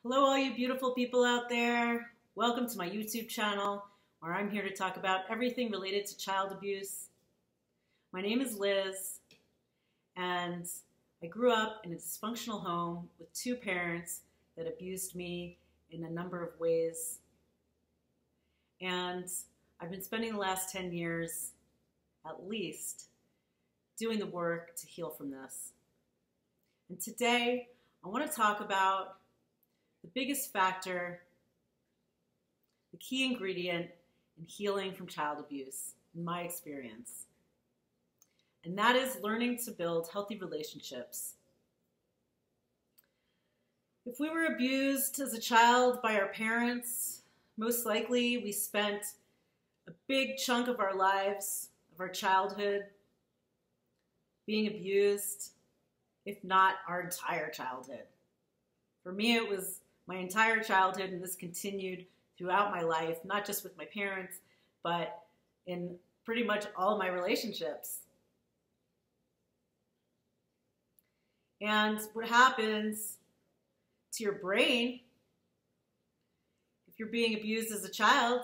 Hello, all you beautiful people out there. Welcome to my YouTube channel, where I'm here to talk about everything related to child abuse. My name is Liz, and I grew up in a dysfunctional home with two parents that abused me in a number of ways. And I've been spending the last 10 years, at least, doing the work to heal from this. And today, I want to talk about the biggest factor, the key ingredient in healing from child abuse, in my experience. And that is learning to build healthy relationships. If we were abused as a child by our parents, most likely we spent a big chunk of our lives, of our childhood, being abused, if not our entire childhood. For me, it was my entire childhood, and this continued throughout my life, not just with my parents, but in pretty much all my relationships. And what happens to your brain if you're being abused as a child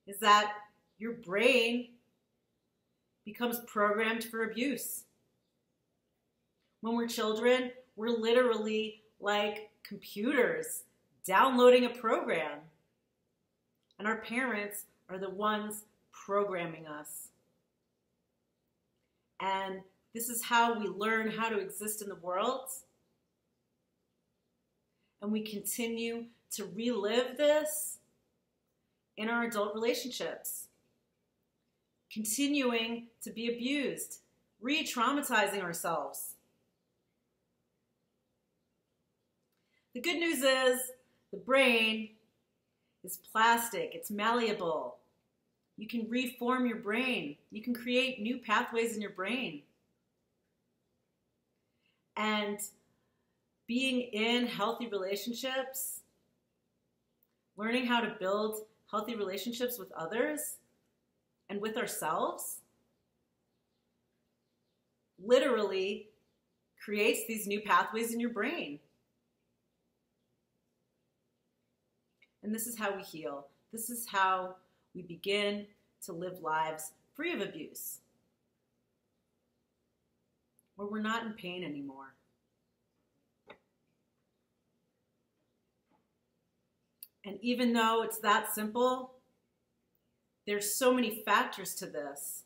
is that your brain becomes programmed for abuse. When we're children, we're literally like computers downloading a program, and our parents are the ones programming us. And this is how we learn how to exist in the world, and we continue to relive this in our adult relationships, continuing to be abused, re-traumatizing ourselves. The good news is the brain is plastic, it's malleable. You can reform your brain. You can create new pathways in your brain. And being in healthy relationships, learning how to build healthy relationships with others and with ourselves, literally creates these new pathways in your brain. And this is how we heal. This is how we begin to live lives free of abuse, where we're not in pain anymore. And even though it's that simple, there's so many factors to this.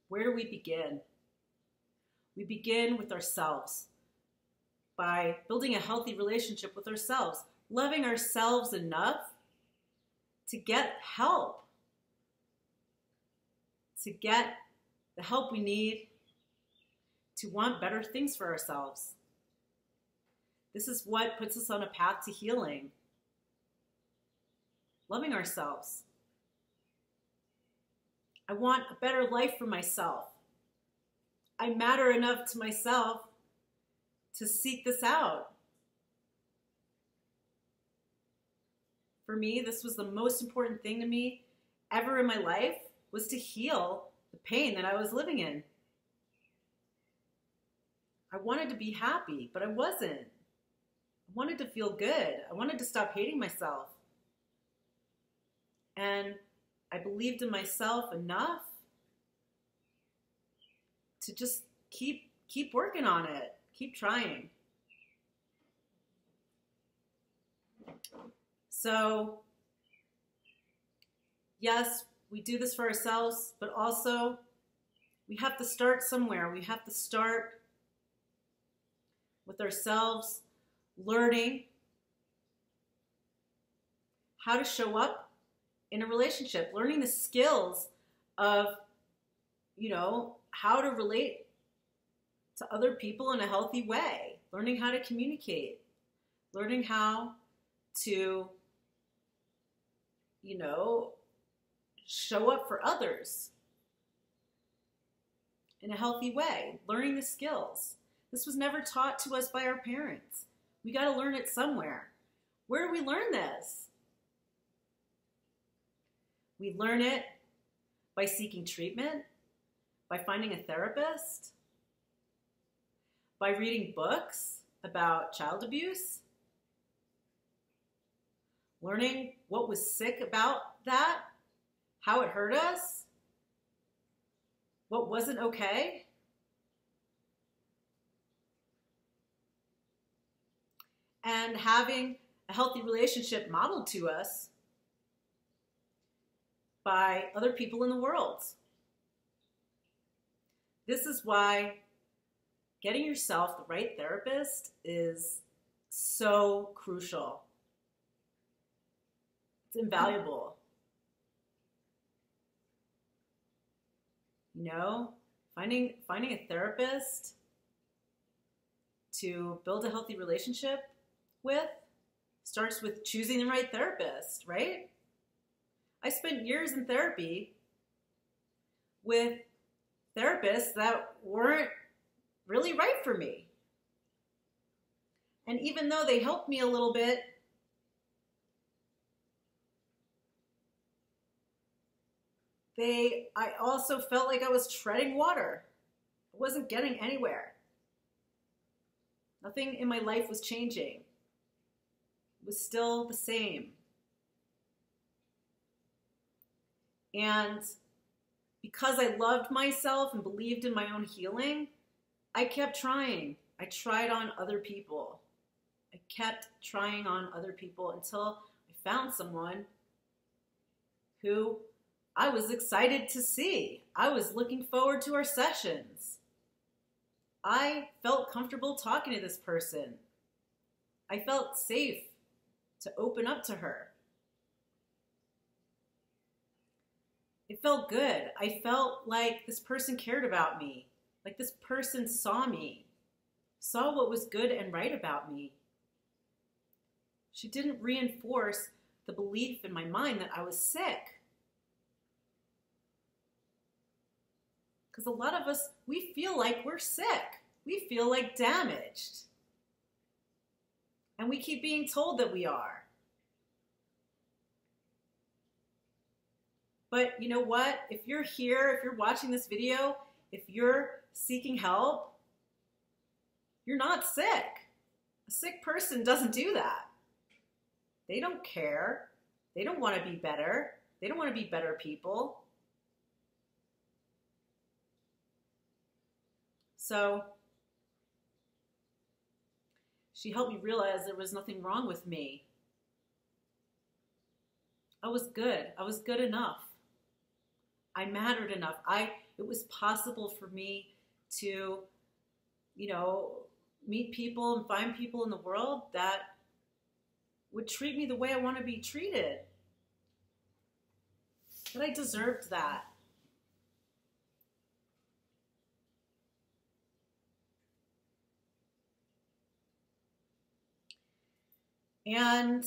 Where do we begin? We begin with ourselves, by building a healthy relationship with ourselves, loving ourselves enough to get help, to get the help we need to want better things for ourselves. This is what puts us on a path to healing. Loving ourselves. I want a better life for myself. I matter enough to myself to seek this out. For me, this was the most important thing to me ever in my life, was to heal the pain that I was living in. I wanted to be happy, but I wasn't. I wanted to feel good. I wanted to stop hating myself. And I believed in myself enough to just keep working on it. Keep trying. So, yes, we do this for ourselves, but also we have to start somewhere. We have to start with ourselves, learning how to show up in a relationship, learning the skills of, how to relate to other people in a healthy way, learning how to communicate, learning how to, show up for others in a healthy way, learning the skills. This was never taught to us by our parents. We got to learn it somewhere. Where do we learn this? We learn it by seeking treatment, by finding a therapist, by reading books about child abuse, learning what was sick about that, how it hurt us, what wasn't okay. And having a healthy relationship modeled to us by other people in the world. This is why getting yourself the right therapist is so crucial. It's invaluable. You know, finding a therapist to build a healthy relationship with starts with choosing the right therapist, right? I spent years in therapy with therapists that weren't really right for me. And even though they helped me a little bit, I also felt like I was treading water. I wasn't getting anywhere. Nothing in my life was changing. It was still the same. And because I loved myself and believed in my own healing, I kept trying. I tried on other people. I kept trying on other people until I found someone who I was excited to see. I was looking forward to our sessions. I felt comfortable talking to this person. I felt safe to open up to her. It felt good. I felt like this person cared about me, like this person saw me, saw what was good and right about me. She didn't reinforce the belief in my mind that I was sick. Because a lot of us, we feel like we're sick. We feel like damaged. And we keep being told that we are. But you know what? If you're here, if you're watching this video, if you're seeking help, you're not sick. A sick person doesn't do that. They don't care. They don't want to be better. They don't want to be better people. So she helped me realize there was nothing wrong with me. I was good. I was good enough. I mattered enough. It was possible for me to, meet people and find people in the world that would treat me the way I want to be treated. That I deserved that. And,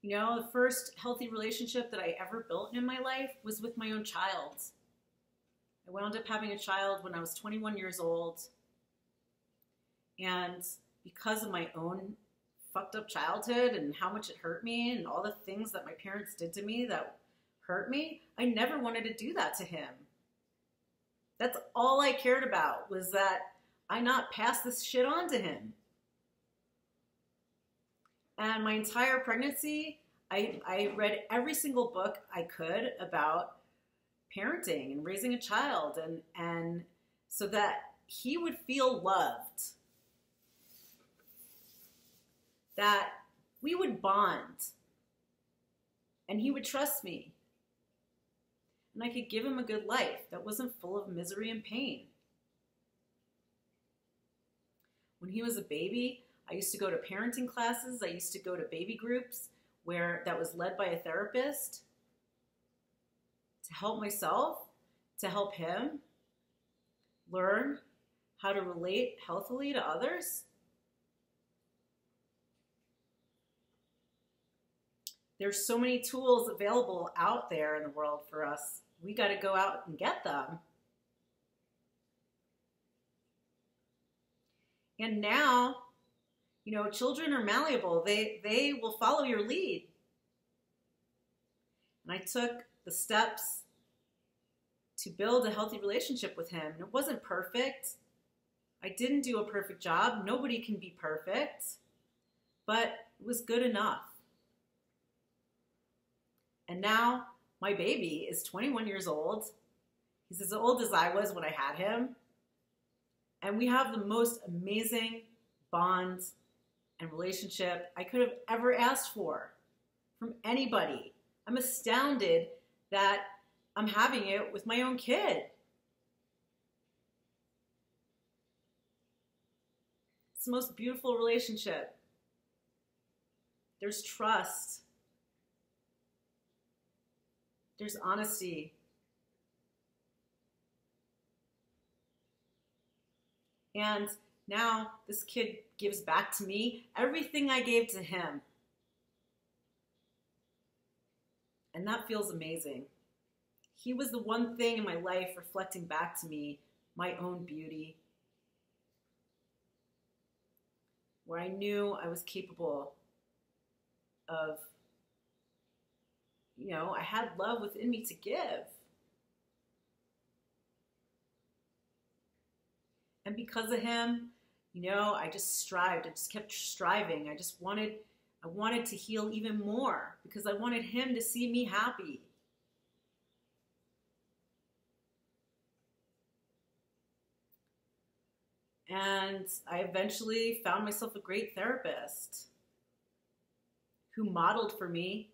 the first healthy relationship that I ever built in my life was with my own child. I wound up having a child when I was 21 years old. And because of my own fucked up childhood and how much it hurt me and all the things that my parents did to me that hurt me, I never wanted to do that to him. That's all I cared about, was that I not pass this shit on to him. And my entire pregnancy, I read every single book I could about parenting and raising a child, and so that he would feel loved, that we would bond, and he would trust me, and I could give him a good life that wasn't full of misery and pain. When he was a baby, I used to go to parenting classes. I used to go to baby groups that was led by a therapist to help myself, to help him learn how to relate healthily to others. There's so many tools available out there in the world for us. We got to go out and get them. And now, children are malleable. They will follow your lead. And I took the steps to build a healthy relationship with him. And it wasn't perfect. I didn't do a perfect job. Nobody can be perfect, but it was good enough. And now my baby is 21 years old. He's as old as I was when I had him. And we have the most amazing bond and relationship I could have ever asked for from anybody. I'm astounded that I'm having it with my own kid. It's the most beautiful relationship. There's trust. There's honesty. And now this kid gives back to me everything I gave to him. And that feels amazing. He was the one thing in my life reflecting back to me my own beauty, where I knew I was capable of, I had love within me to give. And because of him, I just strived. I just kept striving. I wanted to heal even more because I wanted him to see me happy. And I eventually found myself a great therapist who modeled for me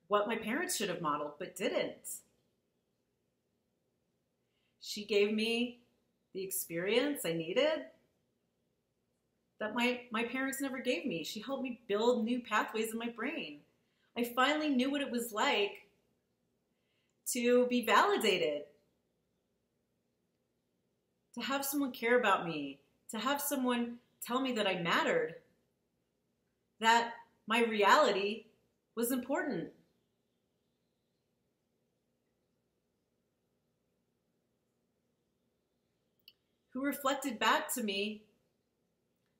what my parents should have modeled, but didn't. She gave me the experience I needed that my parents never gave me. She helped me build new pathways in my brain. I finally knew what it was like to be validated, to have someone care about me, to have someone tell me that I mattered, that my reality was important. Who reflected back to me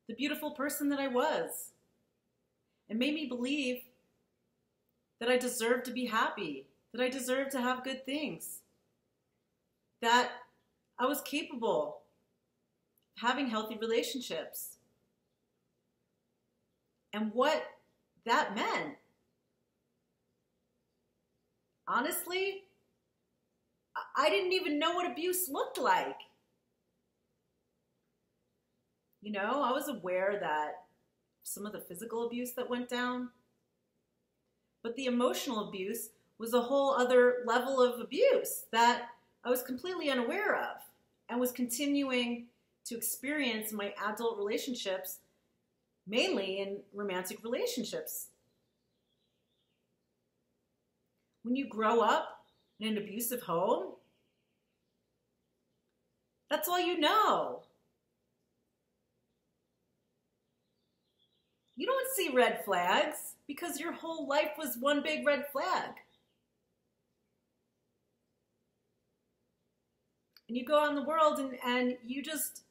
the beautiful person that I was and made me believe that I deserved to be happy, that I deserved to have good things, that I was capable of having healthy relationships. And what that meant, honestly, I didn't even know what abuse looked like. I was aware that some of the physical abuse that went down, but the emotional abuse was a whole other level of abuse that I was completely unaware of and was continuing to experience in my adult relationships, mainly in romantic relationships. When you grow up in an abusive home, that's all you know. You don't see red flags because your whole life was one big red flag. And you go out in the world and you just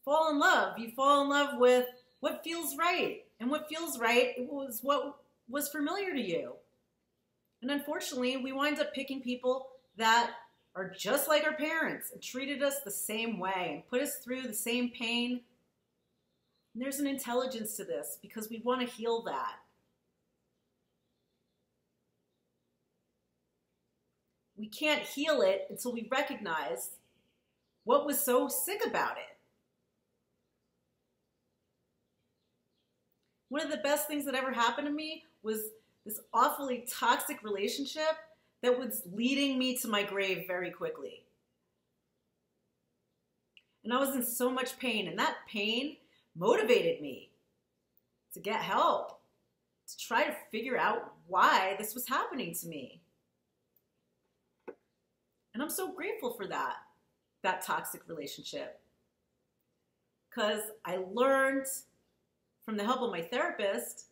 fall in love. You fall in love with what feels right. And what feels right was what was familiar to you. And unfortunately, we wind up picking people that are just like our parents and treated us the same way and put us through the same pain. And there's an intelligence to this because we want to heal that. We can't heal it until we recognize what was so sick about it. One of the best things that ever happened to me was this awfully toxic relationship that was leading me to my grave very quickly. And I was in so much pain, and that pain motivated me to get help, to try to figure out why this was happening to me. And I'm so grateful for that toxic relationship, because I learned from the help of my therapist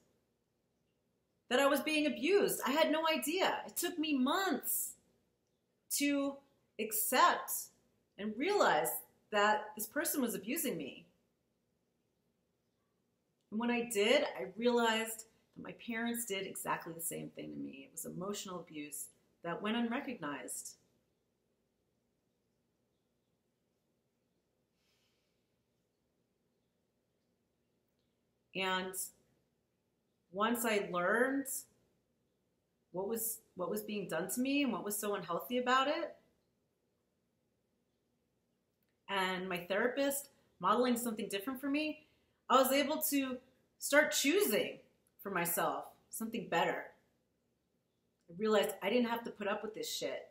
that I was being abused. I had no idea. It took me months to accept and realize that this person was abusing me. And when I did, I realized that my parents did exactly the same thing to me. It was emotional abuse that went unrecognized. And once I learned what was being done to me and what was so unhealthy about it, and my therapist modeling something different for me, I was able to start choosing for myself something better. I realized I didn't have to put up with this shit.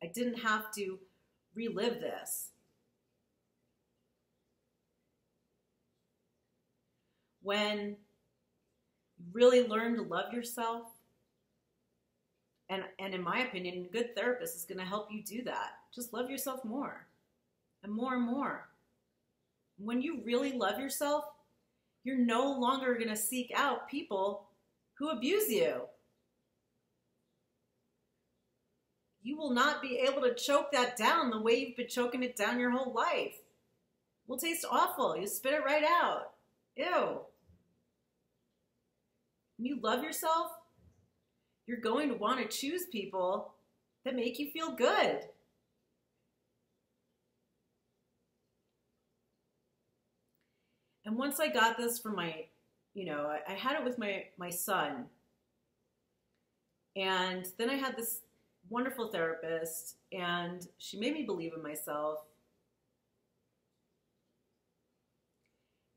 I didn't have to relive this. When you really learn to love yourself, and in my opinion, a good therapist is going to help you do that. Just love yourself more and more and more. When you really love yourself, you're no longer going to seek out people who abuse you. You will not be able to choke that down the way you've been choking it down your whole life. It will taste awful. You spit it right out. Ew. When you love yourself, you're going to want to choose people that make you feel good. And once I got this from I had it with my son. And then I had this wonderful therapist, and she made me believe in myself.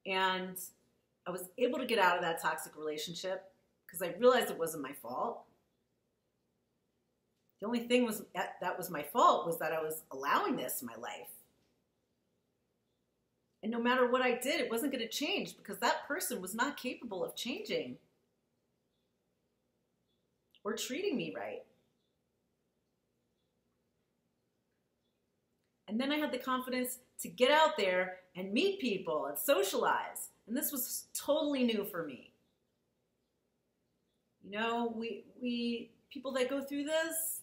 And I was able to get out of that toxic relationship because I realized it wasn't my fault. The only thing that was my fault was that I was allowing this in my life. And no matter what I did, it wasn't going to change because that person was not capable of changing or treating me right. And then I had the confidence to get out there and meet people and socialize. And this was totally new for me. You know, we people that go through this,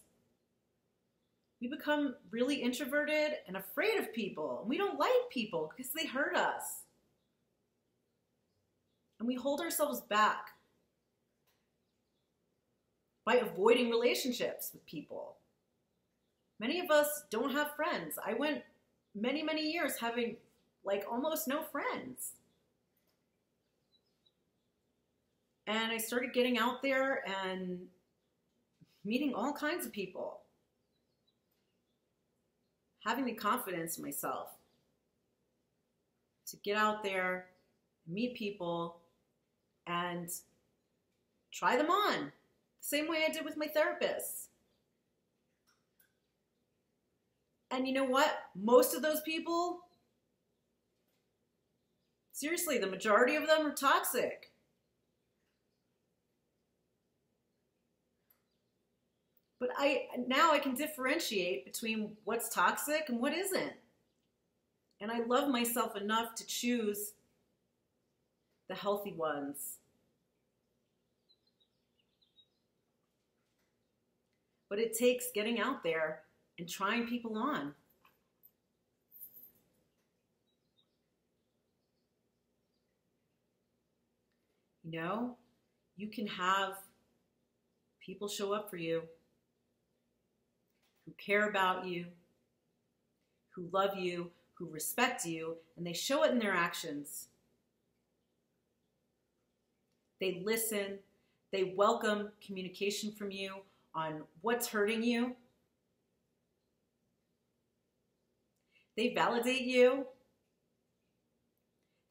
we become really introverted and afraid of people. And we don't like people because they hurt us. And we hold ourselves back by avoiding relationships with people. Many of us don't have friends. I went many, many years having like almost no friends. And I started getting out there and meeting all kinds of people. Having the confidence in myself to get out there, meet people, and try them on. The same way I did with my therapist. And you know what? Most of those people, seriously, the majority of them are toxic. But now I can differentiate between what's toxic and what isn't. And I love myself enough to choose the healthy ones. But it takes getting out there and trying people on. You know, you can have people show up for you who care about you, who love you, who respect you, and they show it in their actions. They listen, they welcome communication from you on what's hurting you. They validate you.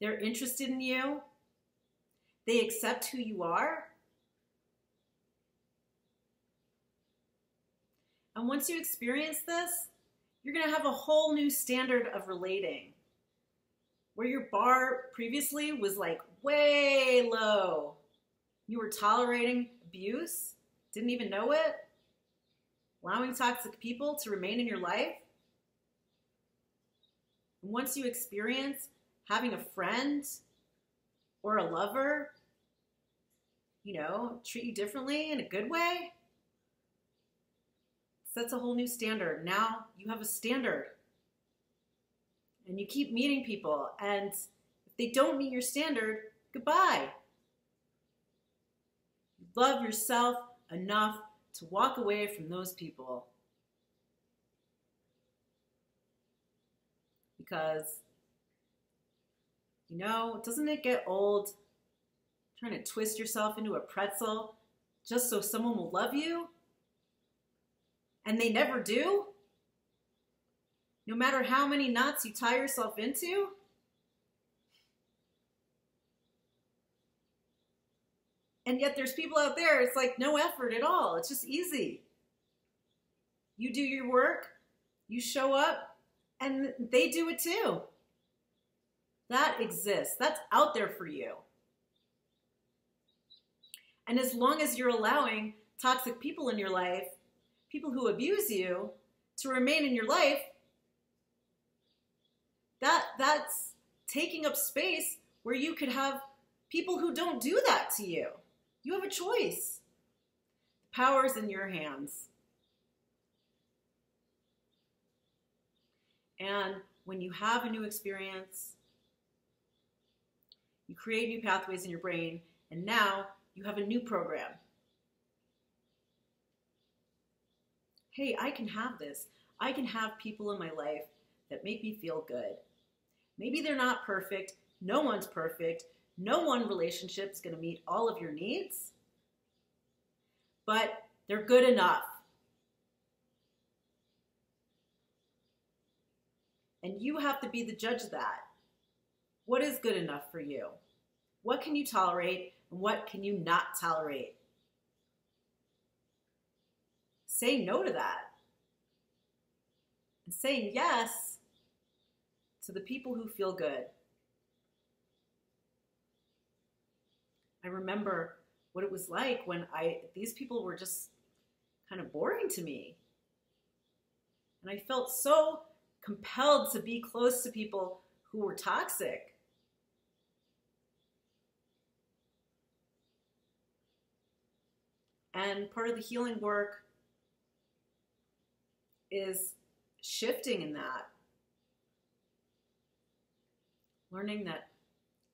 They're interested in you. They accept who you are. And once you experience this, you're going to have a whole new standard of relating. Where your bar previously was like way low. You were tolerating abuse, didn't even know it, allowing toxic people to remain in your life. And once you experience having a friend or a lover, you know, treat you differently in a good way, sets a whole new standard. Now you have a standard. And you keep meeting people. And if they don't meet your standard, goodbye. You love yourself enough to walk away from those people. Because You know, doesn't it get old trying to twist yourself into a pretzel just so someone will love you? And they never do? No matter how many knots you tie yourself into? And yet there's people out there, it's like no effort at all. It's just easy. You do your work, you show up, and they do it too. That exists. That's out there for you. And as long as you're allowing toxic people in your life, people who abuse you, to remain in your life, that's taking up space where you could have people who don't do that to you. You have a choice. The power is in your hands. And when you have a new experience, you create new pathways in your brain, and now you have a new program. Hey, I can have this. I can have people in my life that make me feel good. Maybe they're not perfect. No one's perfect. No one relationship is going to meet all of your needs, but they're good enough. And you have to be the judge of that. What is good enough for you? What can you tolerate and what can you not tolerate? Say no to that. And saying yes to the people who feel good. I remember what it was like when these people were just kind of boring to me. And I felt so compelled to be close to people who were toxic. And part of the healing work is shifting in that. Learning that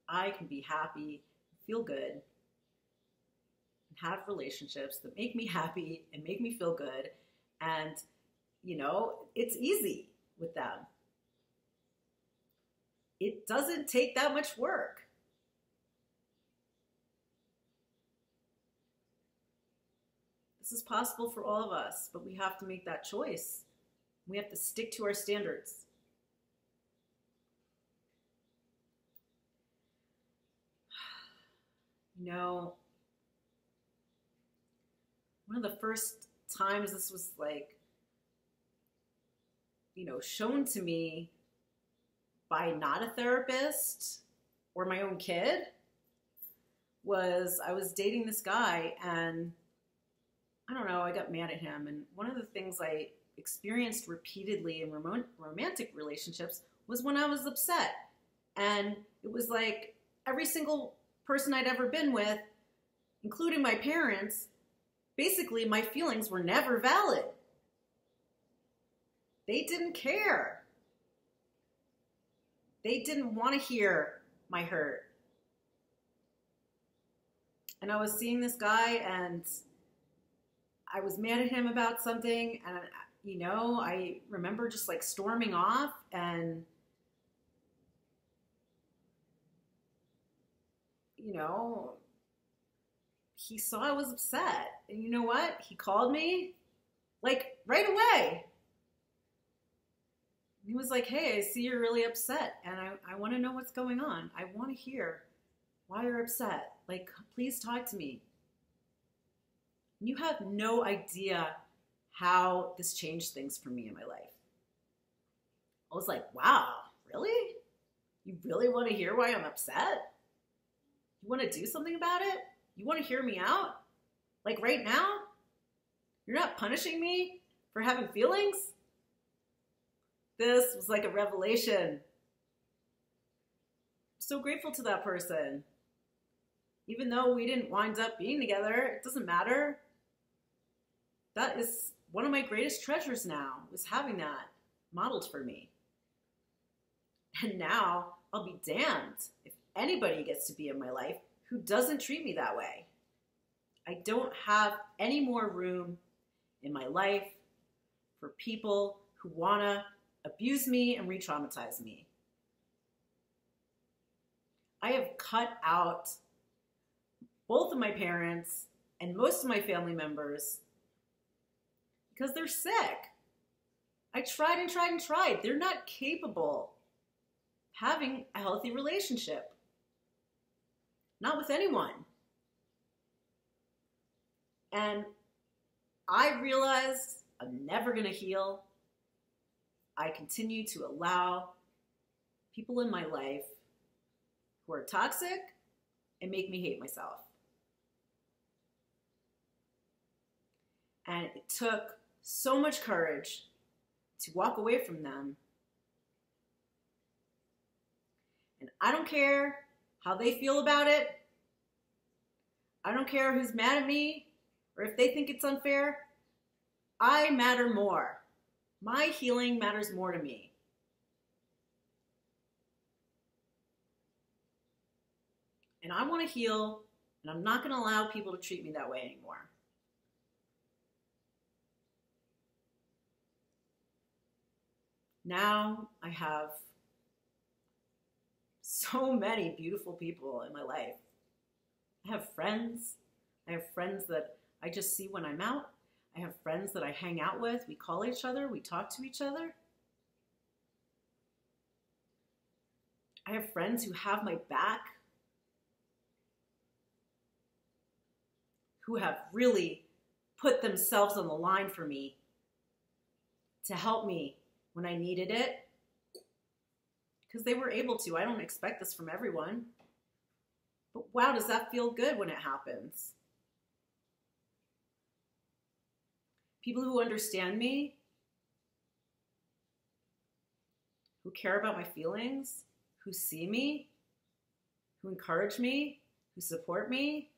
I can be happy, feel good, and have relationships that make me happy and make me feel good. And, you know, it's easy with them. It doesn't take that much work. This is possible for all of us, but we have to make that choice. We have to stick to our standards. You know, one of the first times this was like, you know, shown to me by not a therapist or my own kid was I was dating this guy and I don't know, I got mad at him. And one of the things I experienced repeatedly in romantic relationships was when I was upset. And it was like every single person I'd ever been with, including my parents, basically my feelings were never valid. They didn't care. They didn't want to hear my hurt. And I was seeing this guy and I was mad at him about something, and you know, I remember just like storming off, and you know, he saw I was upset, and you know what? He called me like right away. He was like, hey, I see you're really upset, and I want to know what's going on. I want to hear why you're upset. Like, please talk to me. You have no idea how this changed things for me in my life. I was like, wow, really? You really want to hear why I'm upset? You want to do something about it? You want to hear me out? Like right now? You're not punishing me for having feelings? This was like a revelation. I'm so grateful to that person. Even though we didn't wind up being together, it doesn't matter. That is one of my greatest treasures now, was having that modeled for me. And now I'll be damned if anybody gets to be in my life who doesn't treat me that way. I don't have any more room in my life for people who want to abuse me and re-traumatize me. I have cut out both of my parents and most of my family members because they're sick. I tried and tried and tried. They're not capable of having a healthy relationship. Not with anyone. And I realized I'm never going to heal. I continue to allow people in my life who are toxic and make me hate myself. And it took so much courage to walk away from them. And I don't care how they feel about it. I don't care who's mad at me or if they think it's unfair. I matter more. My healing matters more to me. And I want to heal, and I'm not going to allow people to treat me that way anymore. Now I have so many beautiful people in my life. I have friends. I have friends that I just see when I'm out. I have friends that I hang out with. We call each other. We talk to each other. I have friends who have my back, who have really put themselves on the line for me to help me when I needed it, because they were able to. I don't expect this from everyone. But wow, does that feel good when it happens? People who understand me, who care about my feelings, who see me, who encourage me, who support me,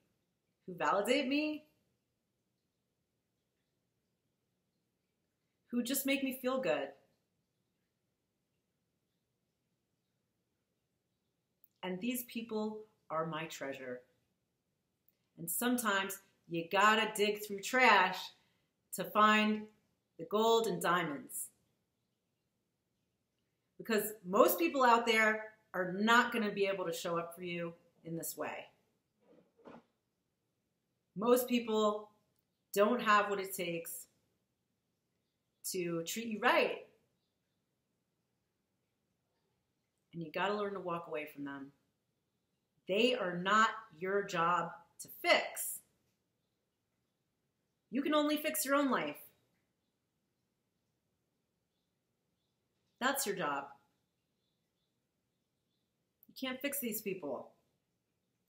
who validate me, who just make me feel good. And these people are my treasure. And sometimes you gotta dig through trash to find the gold and diamonds. Because most people out there are not gonna be able to show up for you in this way. Most people don't have what it takes to treat you right. And you gotta learn to walk away from them. They are not your job to fix. You can only fix your own life. That's your job. You can't fix these people.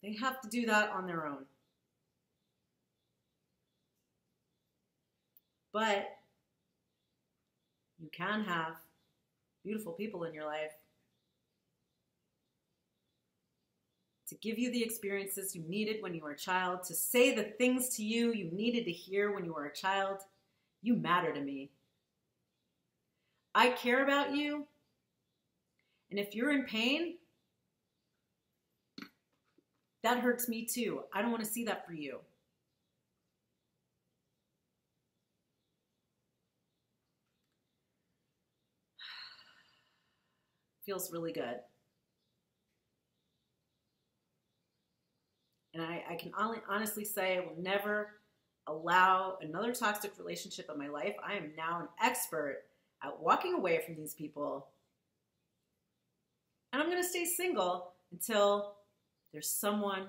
They have to do that on their own. But you can have beautiful people in your life to give you the experiences you needed when you were a child, to say the things to you you needed to hear when you were a child. You matter to me. I care about you. And if you're in pain, that hurts me too. I don't want to see that for you. Feels really good. And I can honestly say I will never allow another toxic relationship in my life. I am now an expert at walking away from these people. And I'm going to stay single until there's someone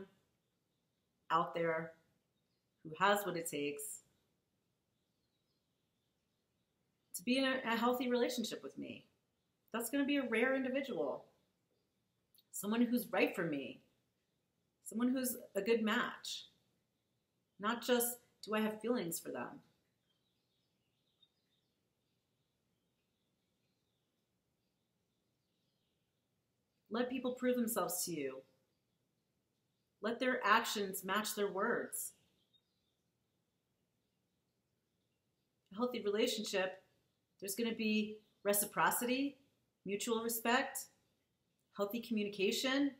out there who has what it takes to be in a healthy relationship with me. That's going to be a rare individual. Someone who's right for me. Someone who's a good match. Not just, do I have feelings for them? Let people prove themselves to you. Let their actions match their words. A healthy relationship, there's going to be reciprocity, mutual respect, healthy communication.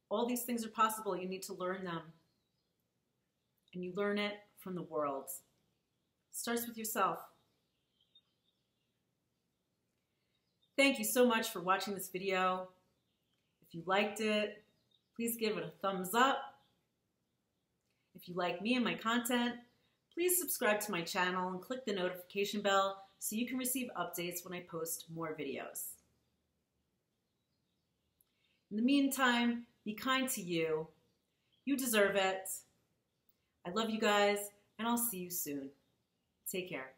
All these things are possible. You need to learn them. And you learn it from the world. It starts with yourself. Thank you so much for watching this video. If you liked it, please give it a thumbs up. If you like me and my content, please subscribe to my channel and click the notification bell so you can receive updates when I post more videos. In the meantime, be kind to you. You deserve it. I love you guys, and I'll see you soon. Take care.